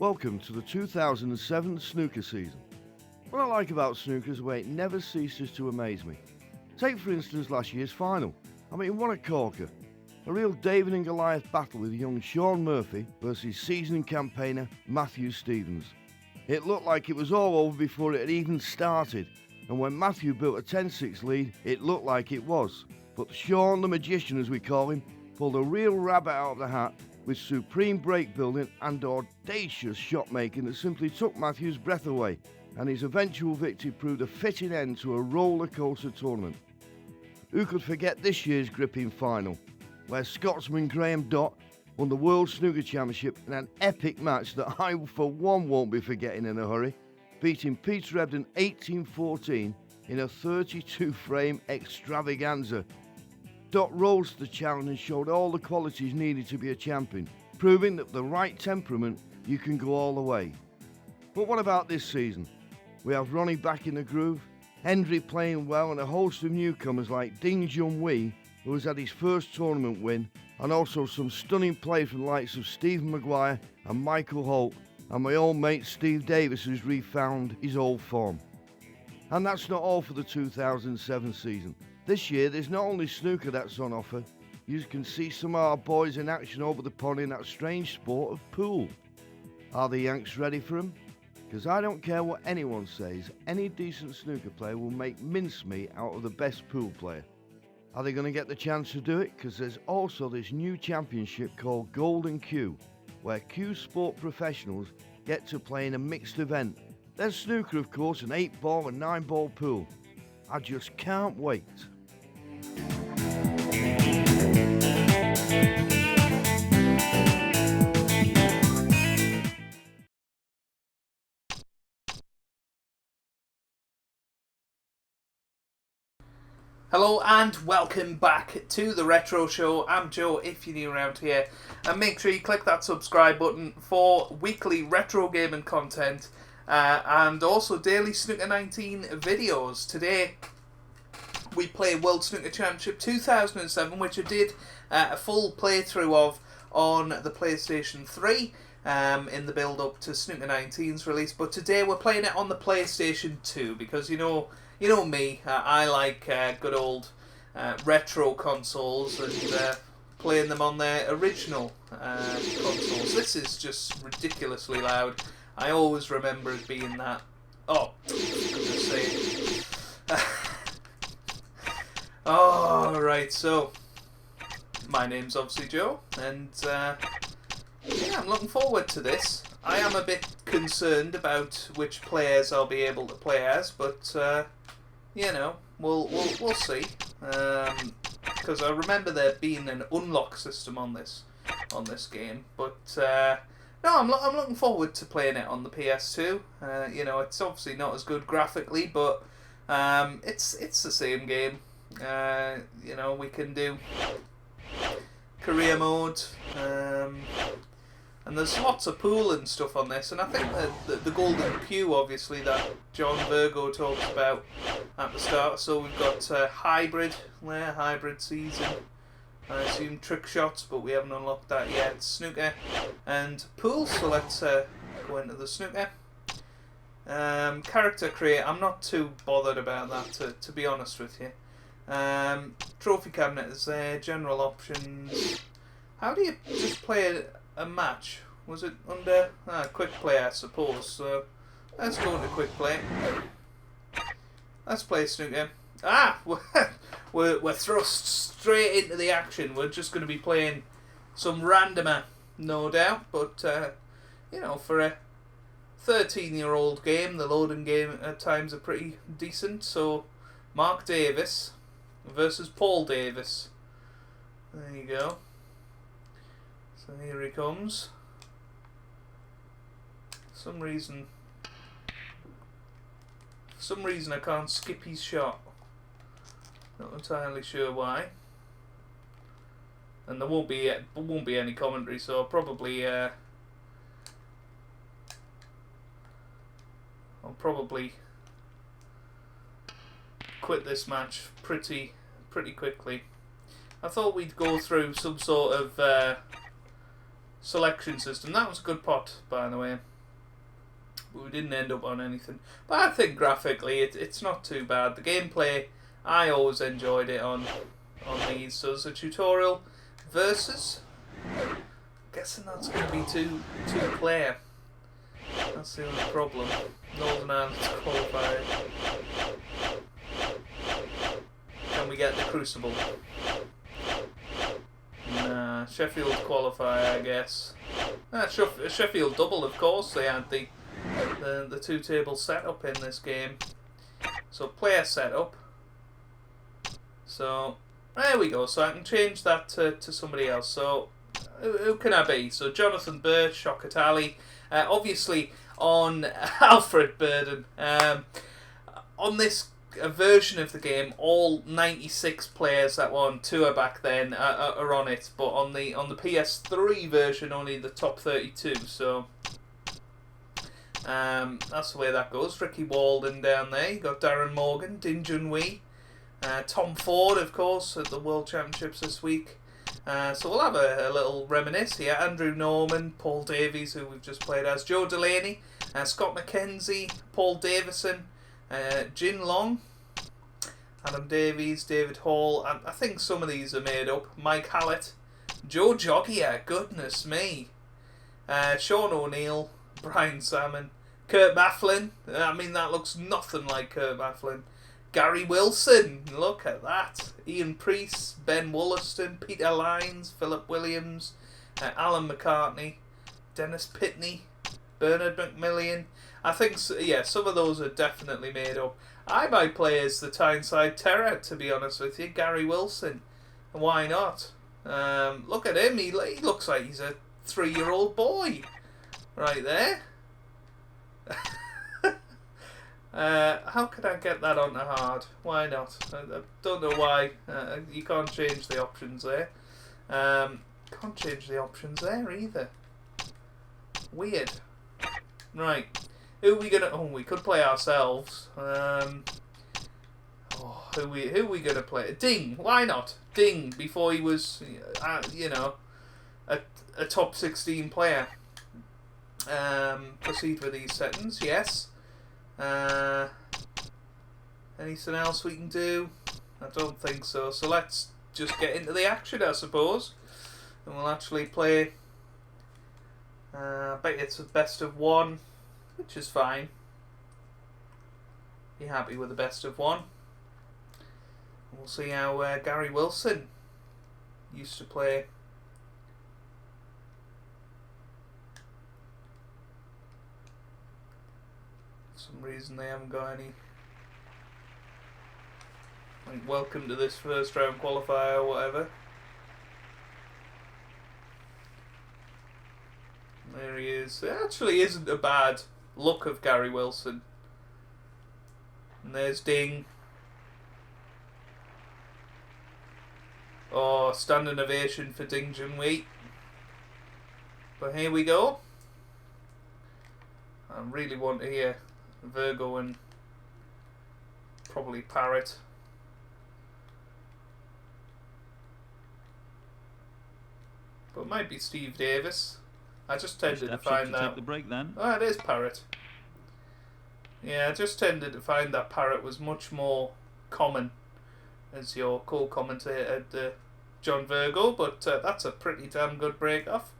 Welcome to the 2007 snooker season. What I like about snooker is the way it never ceases to amaze me. Take for instance last year's final. I mean, what a corker. A real David and Goliath battle with young Sean Murphy versus seasoned campaigner Matthew Stevens. It looked like it was all over before it had even started, and when Matthew built a 10-6 lead, it looked like it was. But Sean, the magician as we call him, pulled a real rabbit out of the hat with supreme break building and audacious shot making that simply took Matthew's breath away, and his eventual victory proved a fitting end to a roller coaster tournament. Who could forget this year's gripping final, where Scotsman Graham Dott won the World Snooker Championship in an epic match that I for one won't be forgetting in a hurry, beating Peter Ebden 18-14 in a 32-frame extravaganza. Dott rose to the challenge and showed all the qualities needed to be a champion, proving that with the right temperament you can go all the way. But what about this season? We have Ronnie back in the groove, Hendry playing well, and a host of newcomers like Ding Junhui, who has had his first tournament win, and also some stunning play from the likes of Stephen Maguire and Michael Holt, and my old mate Steve Davis, who's refound his old form. And that's not all for the 2007 season. This year there's not only snooker that's on offer, you can see some of our boys in action over the pond in that strange sport of pool. Are the Yanks ready for them? Because I don't care what anyone says, any decent snooker player will make mincemeat out of the best pool player. Are they going to get the chance to do it? Because there's also this new championship called Golden Q, where Q Sport professionals get to play in a mixed event. There's snooker, of course, an 8-ball and 9-ball pool. I just can't wait. Hello and welcome back to the Retro Show. I'm Joe, if you're new around here, and make sure you click that subscribe button for weekly retro gaming content and also daily Snooker 19 videos. Today we play World Snooker Championship 2007, which I did a full playthrough of on the PlayStation 3 in the build-up to Snooker 19's release, but today we're playing it on the PlayStation 2 because you know me, I like good old retro consoles and playing them on their original consoles. This is just ridiculously loud. I always remember it being that. Oh, for goodness sake. Oh, right, so my name's obviously Joe, and yeah, I'm looking forward to this. I am a bit concerned about which players I'll be able to play as, but you know, we'll see. Because I remember there being an unlock system on this game, but no, I'm looking forward to playing it on the PS2. You know, it's obviously not as good graphically, but it's the same game. You know, we can do career mode. And there's lots of pool and stuff on this, and I think that the Golden Q, obviously, that John Virgo talks about at the start. So we've got hybrid there, hybrid season. I assume trick shots, but we haven't unlocked that yet. Snooker and pool, so let's go into the snooker. Character create, I'm not too bothered about that, to be honest with you. Trophy cabinet is there, general options. How do you just play a match? Was it under quick play, I suppose? So let's go into quick play. Let's play snooker. We're thrust straight into the action. We're just going to be playing some randomer, no doubt. But you know, for a 13-year-old game, the loading game at times are pretty decent. So Mark Davis versus Paul Davis. There you go. So here he comes. For some reason I can't skip his shot. Not entirely sure why. And there won't be any commentary, so I'll probably quit this match pretty quickly. I thought we'd go through some sort of selection system. That was a good pot, by the way. we didn't end up on anything. But I think graphically it's not too bad. The gameplay, I always enjoyed it on these. So it's a tutorial versus. I'm guessing that's going to be two player. That's the only problem. Northern Ireland's qualifier. Can we get the Crucible? Nah, Sheffield qualifier, I guess. Sheffield double, of course. They had the two table setup in this game. So player setup. So there we go. So I can change that to somebody else. So who can I be? So Jonathan Birch, Shokatali. Obviously on Alfred Burden. On this version of the game, all 96 players that were on tour back then are on it, but on the PS3 version, only the top 32. So that's the way that goes. Ricky Walden down there. You got Darren Morgan, Din Junhui, Tom Ford, of course, at the World Championships this week. So we'll have a little reminisce here. Andrew Norman, Paul Davies, who we've just played as, Joe Delaney, Scott McKenzie, Paul Davison, Jin Long, Adam Davies, David Hall, and I think some of these are made up. Mike Hallett, Joe Joggier, goodness me, Sean O'Neill, Brian Salmon, Kurt Mafflin. I mean, that looks nothing like Kurt Mafflin. Gary Wilson, look at that. Ian Priest, Ben Wollaston, Peter Lyons, Philip Williams, Alan McCartney, Dennis Pitney, Bernard McMillian. I think, yeah, some of those are definitely made up. I might play as the Tyneside Terror, to be honest with you, Gary Wilson. Why not? Look at him, he looks like he's a 3-year-old boy. Right there. How could I get that onto hard? Why not? I don't know why. You can't change the options there. Can't change the options there either. Weird. Right. Who are we gonna? Oh, we could play ourselves. Who are we gonna play? Ding. Why not? Ding. Before he was, you know, a top 16 player. Proceed with these settings. Yes. Anything else we can do? I don't think so. So let's just get into the action, I suppose, and we'll actually play. I bet it's a best of one, which is fine. Be happy with the best of one. We'll see how Gary Wilson used to play. For some reason they haven't got any. Like, welcome to this first round qualifier or whatever. There he is. It actually isn't a bad look of Gary Wilson. And there's Ding. Oh, standing ovation for Ding Junhui. But here we go. I really want to hear Virgo and probably Parrot. But it might be Steve Davis. I just tended to find that. Take the break then. Oh, it is Parrot. Yeah, I just tended to find that Parrot was much more common as your co-commentator, John Virgo, but that's a pretty damn good break-off.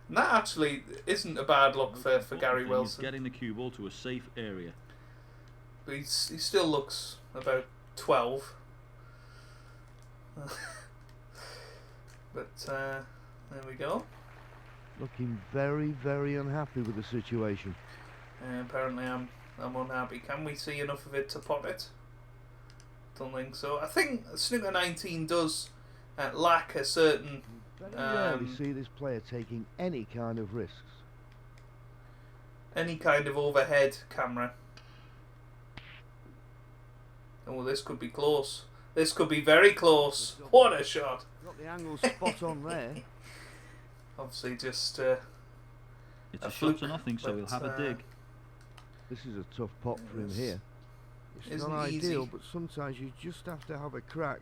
And that actually isn't a bad look for Gary Wilson. He's getting the cue ball to a safe area. But he still looks about 12. But there we go. Looking very, very unhappy with the situation. Apparently I'm unhappy. Can we see enough of it to pot it? Don't think so. I think Snooker 19 does lack a certain... Very rarely see this player taking any kind of risks. Any kind of overhead camera. Oh, this could be close. This could be very close. What a shot! Got the angle spot on there. Obviously just it's a shot to nothing, so he'll have a dig. This is a tough pot for him here. It's not ideal, but sometimes you just have to have a crack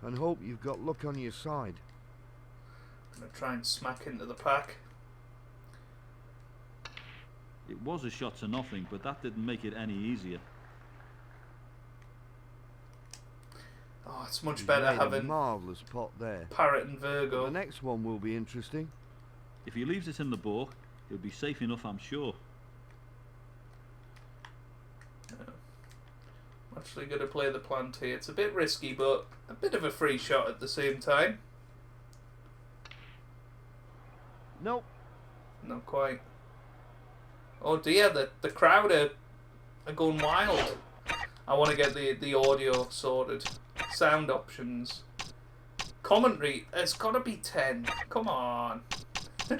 and hope you've got luck on your side. I'm going to try and smack into the pack. It was a shot to nothing, but that didn't make it any easier. Oh, it's much He's better made a having marvellous pot there. Parrot and Virgo. The next one will be interesting. If he leaves it in the book, he'll be safe enough, I'm sure. I'm actually going to play the plant here. It's a bit risky, but a bit of a free shot at the same time. Nope. Not quite. Oh dear, the crowd are going wild. I want to get the audio sorted. Sound options. Commentary, it's got to be 10. Come on. He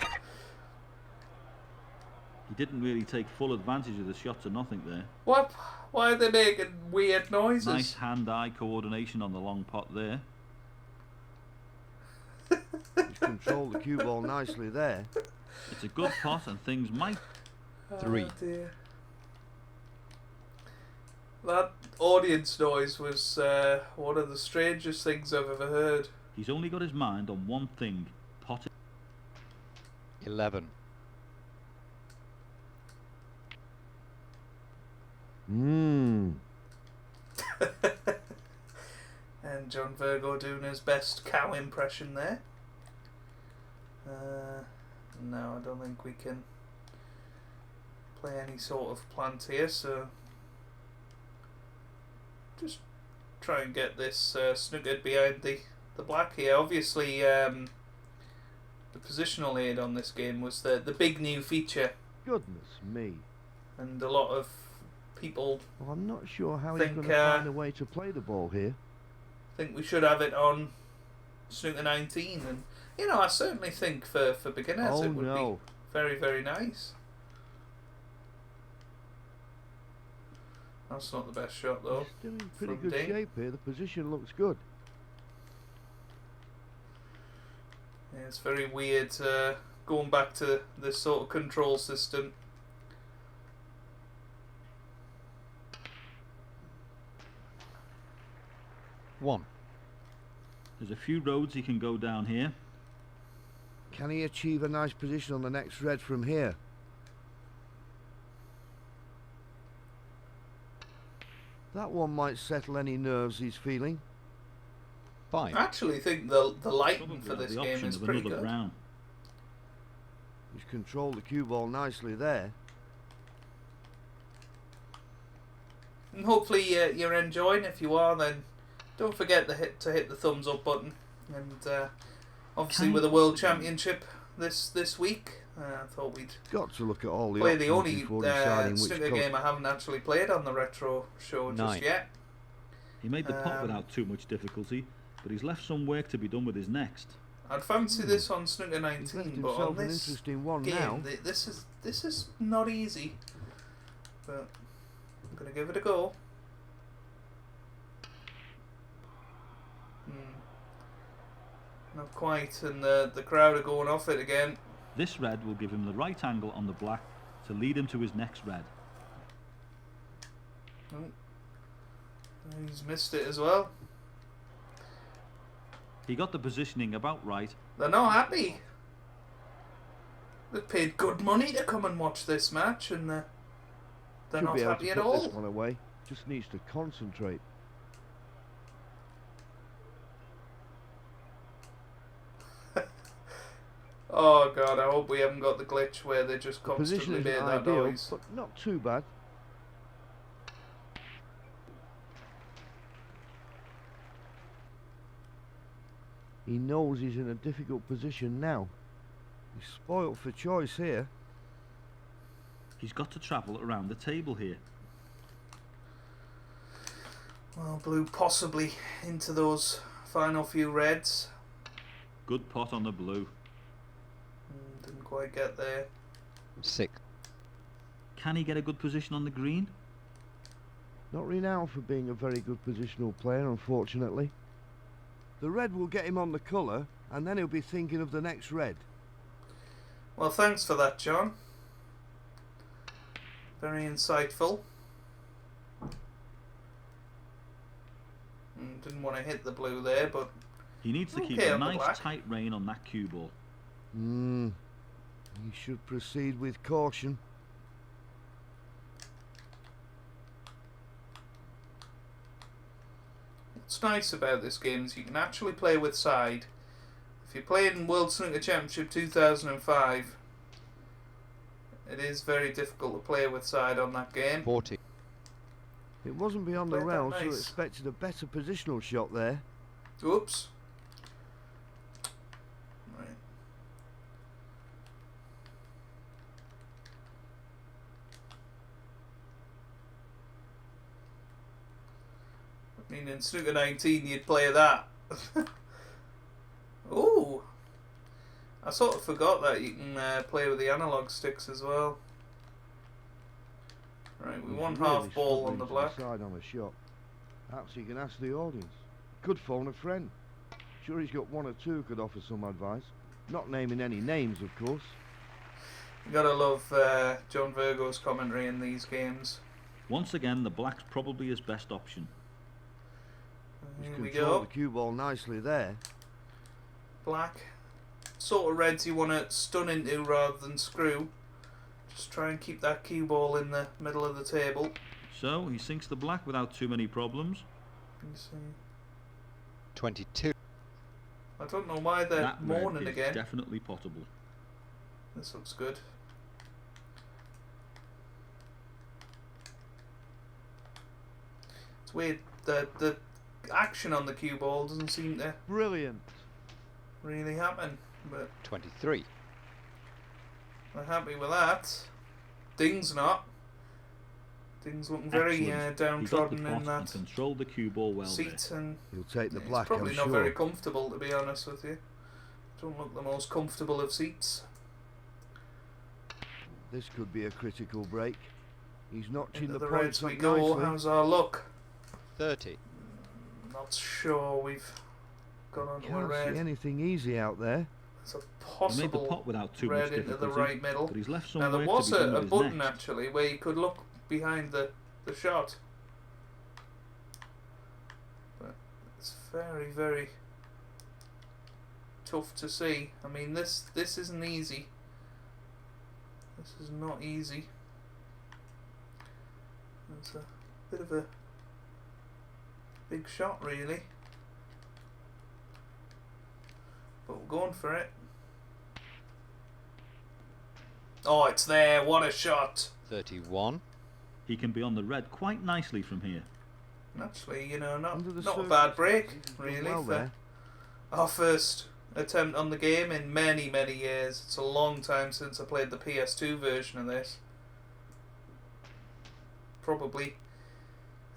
didn't really take full advantage of the shot to nothing there. What? Why are they making weird noises? Nice hand-eye coordination on the long pot there. He's controlled the cue ball nicely there. It's a good pot and things might... Oh dear. That audience noise was one of the strangest things I've ever heard. He's only got his mind on one thing. Pot. 11. Mmm. And John Virgo doing his best cow impression there. No, I don't think we can play any sort of plant here, so just try and get this snookered behind the black here. Obviously, the positional aid on this game was the big new feature, Goodness me. and a lot of people Well, I'm not sure how he's Think, going to find a way to play the ball here. think we should have it on Snooker 19, and you know, I certainly think for beginners Oh it would no. be very, very nice. That's not the best shot though. He's still in pretty from good Ding. shape here. The position looks good. Yeah, it's very weird going back to this sort of control system. One. There's a few roads he can go down here. Can he achieve a nice position on the next red from here? That one might settle any nerves he's feeling. 5. I actually think the lighting Probably for have this the game option is of pretty another good. brown. He's controlled the cue ball nicely there. And hopefully you're enjoying. If you are, then don't forget to hit the thumbs up button. And obviously with the World Championship this week, I thought we'd Got to look at all the play the options only before deciding which snooker colour. game I haven't actually played on the retro show 9. just yet. He made the pot without too much difficulty, but he's left some work to be done with his next. I'd fancy this on Snooker He's left 19, but on himself an this interesting one game, now. this is not easy. But I'm gonna give it a go. Not quite, and the crowd are going off it again. This red will give him the right angle on the black to lead him to his next red. Oh. He's missed it as well. He got the positioning about right. They're not happy. They've paid good money to come and watch this match, and they're Should not be able happy to at put all. this one away. Just needs to concentrate. Oh god, I hope we haven't got the glitch where they just The position constantly isn't made that ideal, noise. but not too bad. He knows he's in a difficult position now. He's spoilt for choice here. He's got to travel around the table here. Well, blue possibly into those final few reds. Good pot on the blue. Didn't quite get there. 6. Can he get a good position on the green? Not renowned for being a very good positional player, unfortunately. The red will get him on the colour, and then he'll be thinking of the next red. Well, thanks for that, John. Very insightful. Didn't want to hit the blue there, but He needs to keep Okay a on the nice black. tight rein on that cue ball. He should proceed with caution. what's nice about this game is you can actually play with side. If you're playing World Snooker Championship 2005, it is very difficult to play with side on that game. 40. It wasn't beyond the Played that rail, so I nice. expected a better positional shot there. Oops. Right. I mean, in Snooker 19 you'd play that. Ooh. I sort of forgot that you can play with the analog sticks as well. Right, we He's want really half ball on struggling the to black. decide on a shot. Perhaps he can ask the audience. Could phone a friend. Sure, he's got one or two who could offer some advice. Not naming any names, of course. You gotta love John Virgo's commentary in these games. Once again, the black's probably his best option. He's Here we controlled go. the cue ball nicely there. Black. Sort of reds you want to stun into rather than screw. Just try and keep that cue ball in the middle of the table. So he sinks the black without too many problems. You see. 22. I don't know why they're That red mourning is again. definitely potable. This looks good. It's weird. The action on the cue ball doesn't seem to Brilliant. really happen, but 23. we're happy with that. Ding's not. Ding's looking very Excellent. He got the downtrodden pot in and that controlled the cue ball well there. seat, and He'll take the it's black, probably I'm not sure. very comfortable, to be honest with you. Don't look the most comfortable of seats. This could be a critical break. He's notching Into the the points reds up we go. nicely. How's our luck? 30. Not sure we've gone onto a Can't see red. anything easy out there. It's a He made the possible pot without too much red into the difficulty, right middle. but he's left some Now there work was to be done a with his button next. actually where you could look behind the shot. But it's very, very tough to see. I mean this isn't easy. This is not easy. It's a bit of a big shot really. But we're going for it. Oh, it's there. What a shot. 31. He can be on the red quite nicely from here. Actually, you know, Under the not a bad break, circumstances, he's done really, well for there. our first attempt on the game in many, many years. It's a long time since I played the PS2 version of this. Probably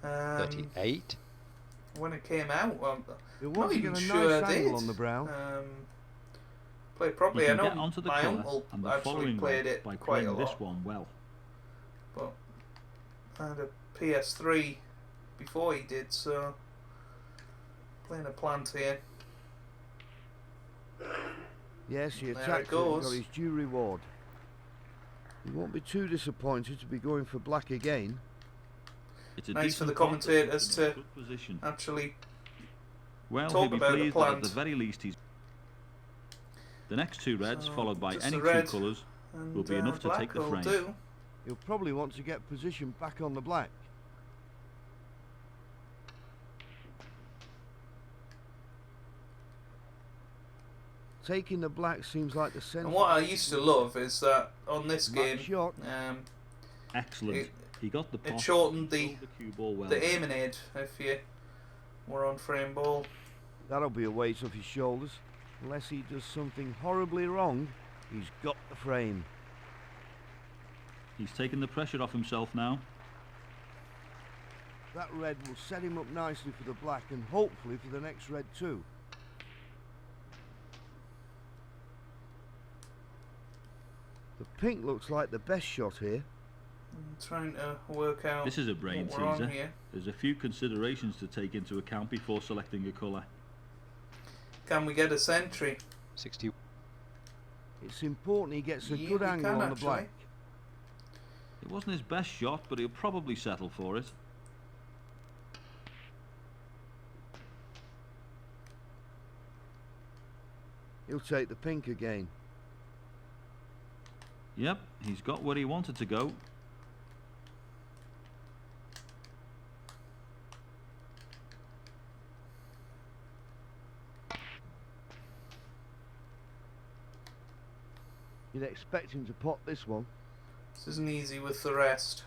38. when it came out. Well, He'll not want to even get a sure nice I angle did. on the brow. Played probably. You I can know get onto the my colour uncle and the actually following played red it by quite a playing lot. this one well. But I had a PS3 before he did, so playing a plant here. Yes, he There attacked it it and got goes. his due reward. He won't be too disappointed to be going for black again. It's a Nice for decent the pot that puts commentators him in a to good position. Actually, Well, talk he'll be about the pleased that at plant. the very least he's... The next two reds, So, followed by just any the two red colours, and will be enough to black take the will frame. do. He'll probably want to get position back on the black. Taking the black seems like the centre. And what I used to love is that on this game, Match shot. Excellent. It- he got the pot, it shortened the controlled the cue ball well. the aiming aid if you were on frame ball. That'll be a weight off his shoulders. Unless he does something horribly wrong, he's got the frame. He's taken the pressure off himself now. That red will set him up nicely for the black and hopefully for the next red too. The pink looks like the best shot here. I'm trying to work out This is a brain what we're on teaser. here. There's a few considerations to take into account before selecting a colour. Can we get a century? 60. It's important he gets a Yeah, good we angle can on the actually. black. It wasn't his best shot, but he'll probably settle for it. He'll take the pink again. Yep, he's got where he wanted to go. You'd expect him to pot this one. This isn't easy with the rest.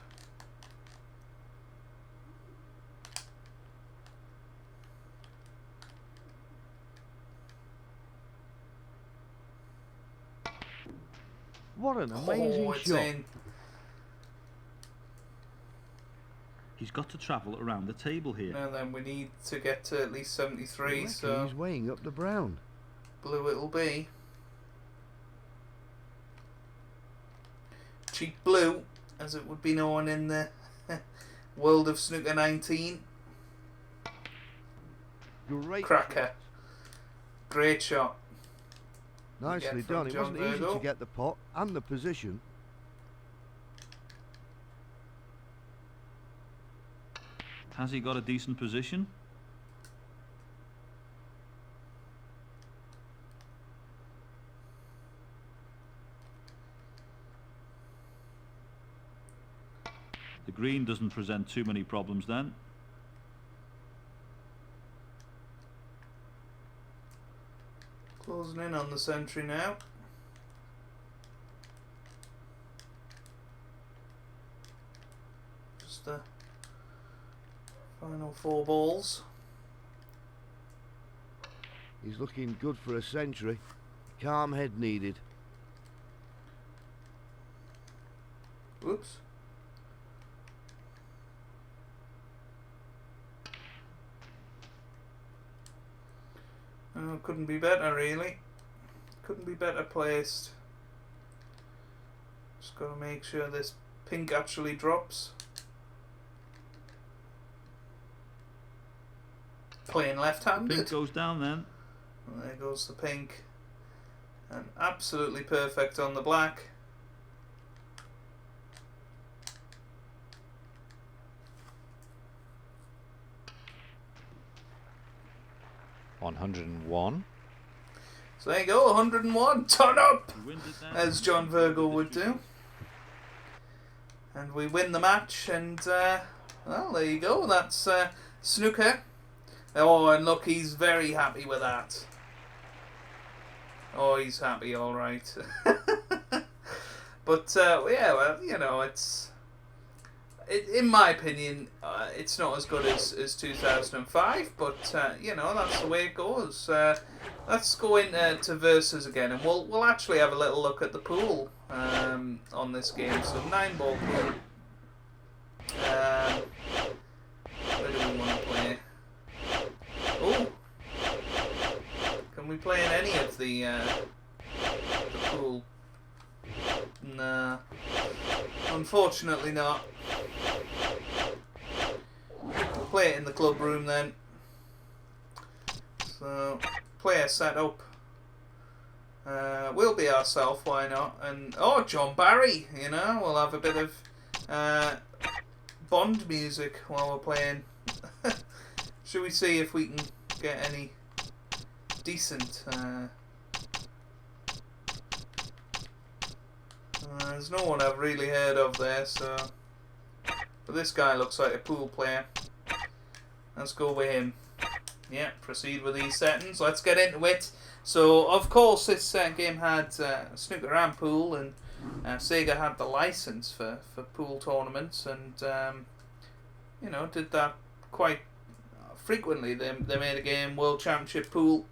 What an amazing it's shot. in. He's got to travel around the table here. And then we need to get to at least 73, I reckon so he's weighing up the brown. blue it'll be. Cheap blue, as it would be known in the world of Snooker 19. Great Cracker. shot. Great shot. Nicely Again from done. It John wasn't easy Virgo. to get the pot and the position. Has he got a decent position? The green doesn't present too many problems then. Closing in on the century now. Just the final 4 balls. He's looking good for a century. Calm head needed. Whoops. Oh, couldn't be better, really. Couldn't be better placed. Just gotta make sure this pink actually drops. Playing left-handed. Pink goes down then. And there goes the pink. And absolutely perfect on the black. $101. So there you go, 101. Turn up! He wins it then. As John Virgo would do. And we win the match, and well, there you go. That's snooker. Oh, and look, he's very happy with that. Oh, he's happy, all right. But yeah, well, you know, in my opinion, it's not as good as 2005, but you know, that's the way it goes. Let's go into versus again, and we'll actually have a little look at the pool on this game. So 9-ball pool. Where do we want to play? Oh, can we play in any of the pool? Nah, unfortunately not. We'll play it in the club room then. So, player setup. We'll be ourselves, why not? And oh, John Barry, you know, we'll have a bit of Bond music while we're playing. Should we see if we can get any decent? There's no one I've really heard of there, so. But this guy looks like a pool player. Let's go with him. Yeah, proceed with these settings. Let's get into it. So, of course, this game had snooker and pool, and Sega had the license for pool tournaments, and you know, did that quite frequently. They made a game, World Championship Pool,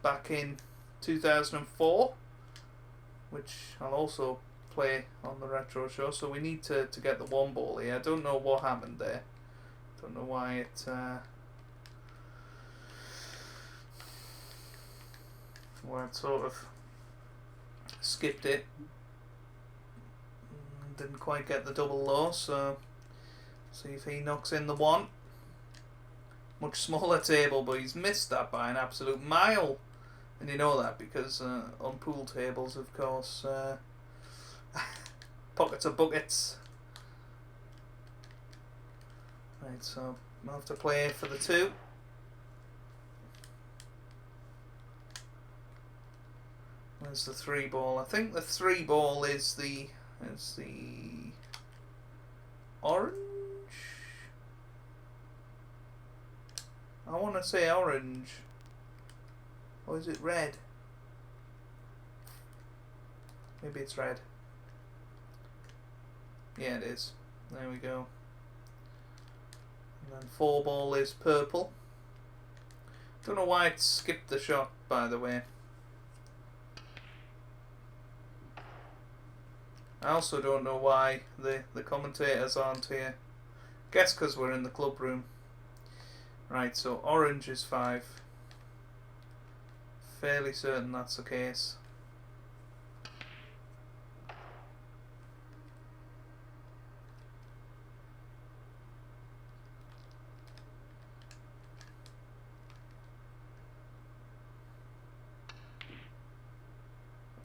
back in 2004, which I'll also play on the retro show. So we need to get the 1-ball here. I don't know what happened there. Don't know why it sort of skipped it. Didn't quite get the double low, so see if he knocks in the 1. Much smaller table, but he's missed that by an absolute mile. And you know that because on pool tables, of course, pockets of buckets. Right, so I'll have to play for the 2. Where's the 3-ball? I think the 3-ball is the orange. I want to say orange. Or is it red? Maybe it's red. Yeah, it is. There we go. And then 4 ball is purple. Don't know why it skipped the shot, by the way. I also don't know why the commentators aren't here. Guess because we're in the club room. Right, so orange is 5. Fairly certain that's the case.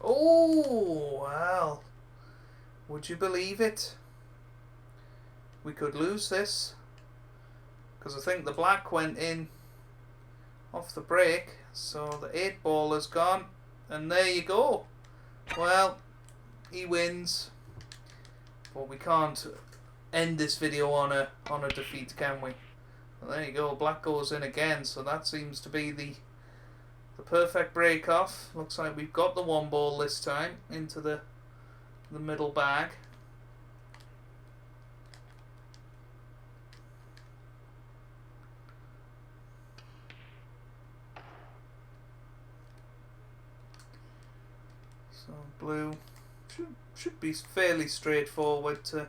Oh, well. Would you believe it? We could lose this. Because I think the black went in off the break. So the 8 ball is gone. And there you go. Well, he wins. But we can't end this video on a defeat, can we? Well, there you go. Black goes in again. So that seems to be the perfect break off. Looks like we've got the 1 ball this time into the middle bag. So blue should be fairly straightforward to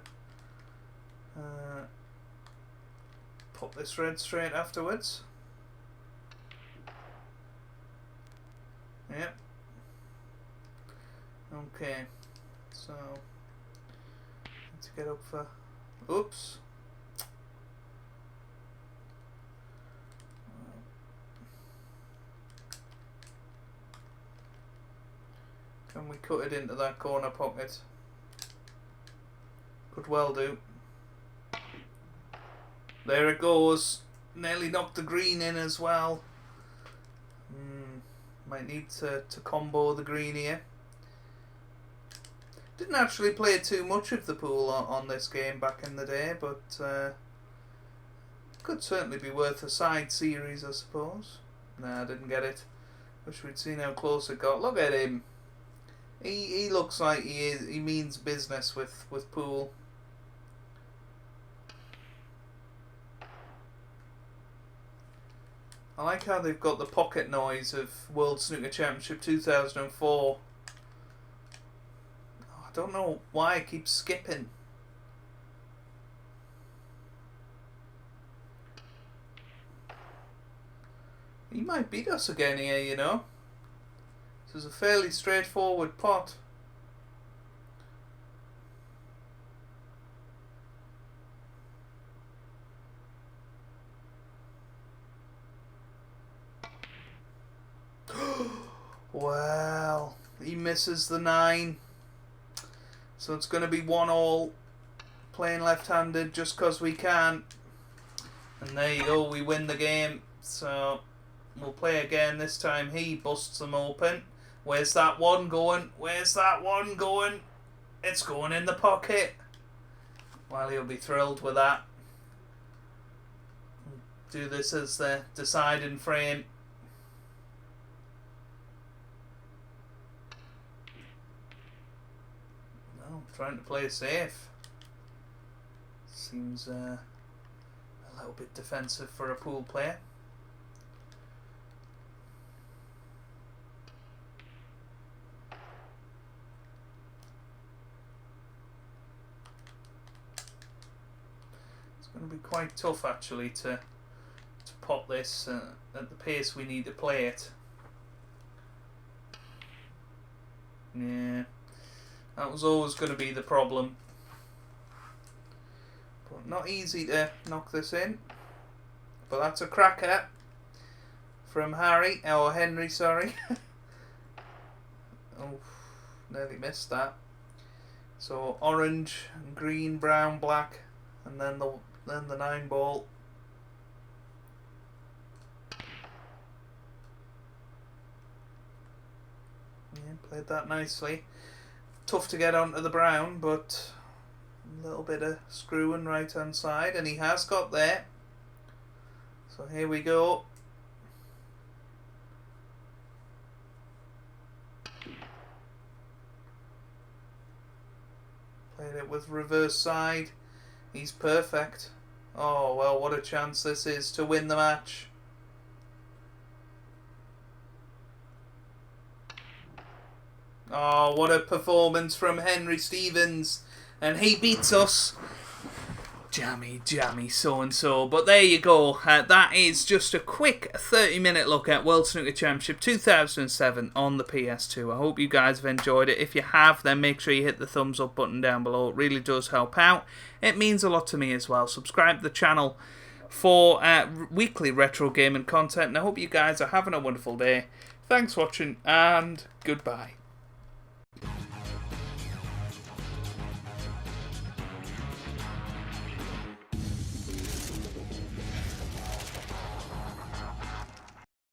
put this red straight afterwards. Yep. Okay. So let's get up for. Oops. Can we cut it into that corner pocket? Could well do. There it goes. Nearly knocked the green in as well. Might need to combo the green here. Didn't actually play too much of the pool on this game back in the day, but could certainly be worth a side series, I suppose. Nah, I didn't get it. Wish we'd seen how close it got. Look at him. He looks like he means business with pool. I like how they've got the pocket noise of World Snooker Championship 2004. I don't know why it keeps skipping. He might beat us again here, you know. This is a fairly straightforward pot. Wow, he misses the 9. So it's going to be 1-all, playing left-handed just because we can. And there you go, we win the game. So we'll play again. This time he busts them open. Where's that 1 going? Where's that 1 going? It's going in the pocket. Well, he'll be thrilled with that. Do this as the deciding frame. No, trying to play safe. Seems a little bit defensive for a pool player. It's going to be quite tough actually to pot this at the pace we need to play it. Yeah, that was always going to be the problem. But not easy to knock this in. But that's a cracker from Harry, or Henry, sorry. Oh, nearly missed that. So orange, green, brown, black, and then the 9 ball. Yeah, played that nicely. Tough to get onto the brown, but a little bit of screwing right hand side, and he has got there. So here we go. Played it with reverse side. He's perfect. Oh, well, what a chance this is to win the match. Oh, what a performance from Henry Stevens. And he beats us. Jammy, so-and-so. But there you go. That is just a quick 30-minute look at World Snooker Championship 2007 on the PS2. I hope you guys have enjoyed it. If you have, then make sure you hit the thumbs up button down below. It really does help out. It means a lot to me as well. Subscribe to the channel for weekly retro gaming content. And I hope you guys are having a wonderful day. Thanks for watching, and goodbye.